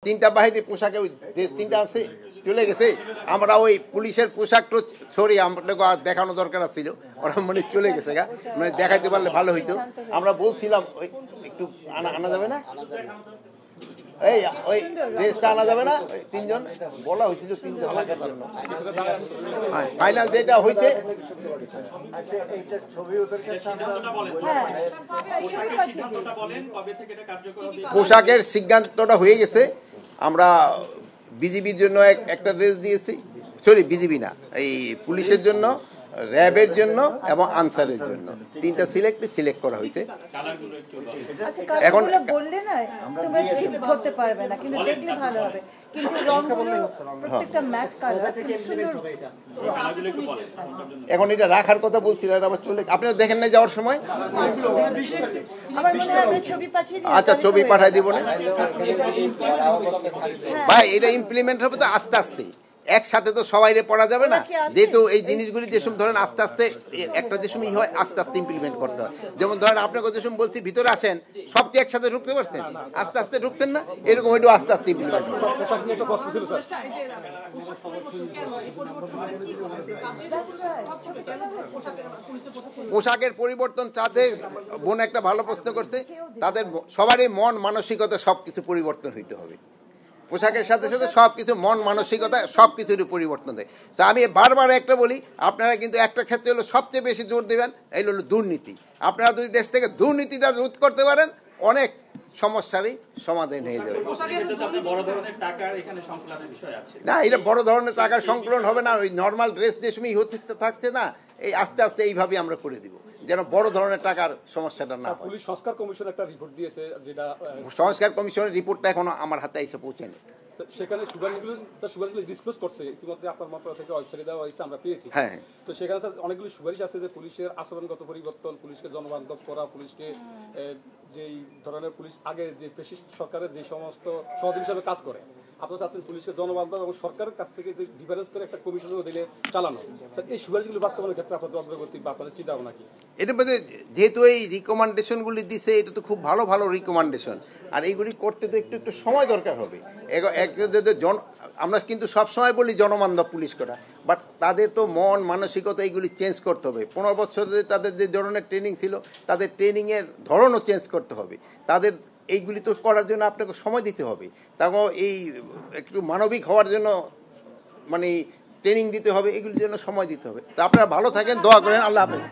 তিনটা বাহিনীর পোশাকে ওই ড্রেস তিনটা আছে চলে গেছে। আমরা ওই পুলিশের পোশাক তো সরি আমাদের দেখানো দরকার ছিল, ওরা মানে চলে গেছে গা, মানে দেখাইতে পারলে ভালো হইতো। আমরা বলছিলাম ওই একটু আনা যাবে না, এই ওই ড্রেসটা আনা যাবে না, তিনজন বলা হয়েছিল তিনজন ফাইনাল যেটা হয়েছে। পোশাকের সিদ্ধান্তটা হয়ে গেছে। আমরা বিজিবির জন্য একটা ড্রেস দিয়েছি, সরি বিজিবি না, এই পুলিশের জন্য, র্যাবের জন্য এবং আনসারের জন্য তিনটা সিলেক্ট করা হয়েছে। এখন বললে না তোমরা ঠিক ধরতে পারবে না, কিন্তু দেখলে ভালো হবে, কিন্তু রংগুলো প্রত্যেকটা ম্যাট কালার সুন্দর। এখন এটা রাখার কথা বলছিলেন, আবার চলে আপনারা দেখেন না যাওয়ার সময়। আচ্ছা ছবি পাঠাই দিব না ভাই, এটা ইমপ্লিমেন্ট হবে তো আস্তে আস্তে, একসাথে তো সবাই পড়া যাবে না, যেহেতু এই জিনিসগুলি যে সময় ধরেন আস্তে আস্তে একটা যে সময় হয় আস্তে আস্তে ইমপ্লিমেন্ট করতে হয়। যেমন ধরেন আপনাকে যে সময় বলছি ভিতরে আসেন, সব কি একসাথে ঢুকতে পারছেন, আস্তে আস্তে ঢুকতেন না, এরকম একটু আস্তে আস্তে ইমপ্লিমেন্ট হবে। পোশাকের পরিবর্তন চাঁদে বোন একটা ভালো প্রশ্ন করছে, তাদের সবারই মন মানসিকতা সবকিছু পরিবর্তন হইতে হবে। পোশাকের সাথে সাথে সবকিছু মন মানসিকতা সবকিছুরই পরিবর্তন দেয়। তো আমি বারবার একটা বলি, আপনারা কিন্তু একটা ক্ষেত্রে হলো সবচেয়ে বেশি জোর দেবেন, এই হলো দুর্নীতি। আপনারা যদি দেশ থেকে দুর্নীতিটা রোধ করতে পারেন, অনেক সমস্যারই সমাধান হয়ে যাবে। না, এটা বড় ধরনের টাকার সংকলন হবে না, ওই নর্মাল ড্রেস যে সময় হতে থাকছে না, এই আস্তে আস্তে এইভাবে আমরা করে দিব, যেন বড় ধরনের টাকার সমস্যাটা না হয়। পুলিশ সংস্কার কমিশন একটা রিপোর্ট দিয়েছে, যেটা সংস্কার কমিশনের রিপোর্টটা এখনো আমার হাতে এসে পৌঁছায়নি। সেখানে সুপারিশগুলো ডিসক্লোজ করছে ইতিমধ্যে, আপনার মন্ত্রণালয় থেকে ওয়েবসাইটে দেওয়া হয়েছে, আমরা পেয়েছি। হ্যাঁ, তো সেখানে অনেকগুলো সুপারিশ আছে যে পুলিশের আচরণগত পরিবর্তন, পুলিশকে জনবান্ধব করা, পুলিশকে যেই ধরনের পুলিশ আগে যে ফ্যাসিস্ট সরকারের যে সমস্ত সহযোগী হিসাবে কাজ করে, আপনারা চাচ্ছেন পুলিশকে জনবান্ধব এবং সরকারের কাছ থেকে যে ডিফারেন্স করে একটা কমিশনের অধীনে চালানো। এই সুপারিশগুলো বাস্তবায়নের ক্ষেত্রে আপনাদের অগ্রগতি বা আপনাদের চিন্তা ভাবনা কি? এটার মধ্যে যেহেতু এই রিকমেন্ডেশনগুলি দিছে, এটা তো খুব ভালো ভালো রিকমেন্ডেশন, আর এইগুলি করতে তো একটু একটু সময় দরকার হবে। আমরা কিন্তু সবসময় বলি জনবান্ধব পুলিশ করা, বাট তাদের তো মন মানসিকতা এইগুলি চেঞ্জ করতে হবে। 15 বছর তাদের যে ধরনের ট্রেনিং ছিল, তাদের ট্রেনিংয়ের ধরনও চেঞ্জ করতে হবে। তাদের এইগুলি তো করার জন্য আপনাকে সময় দিতে হবে, তারপর এই একটু মানবিক হওয়ার জন্য মানে ট্রেনিং দিতে হবে, এগুলির জন্য সময় দিতে হবে। তো আপনারা ভালো থাকেন, দোয়া করেন, আল্লাহ হাফেজ।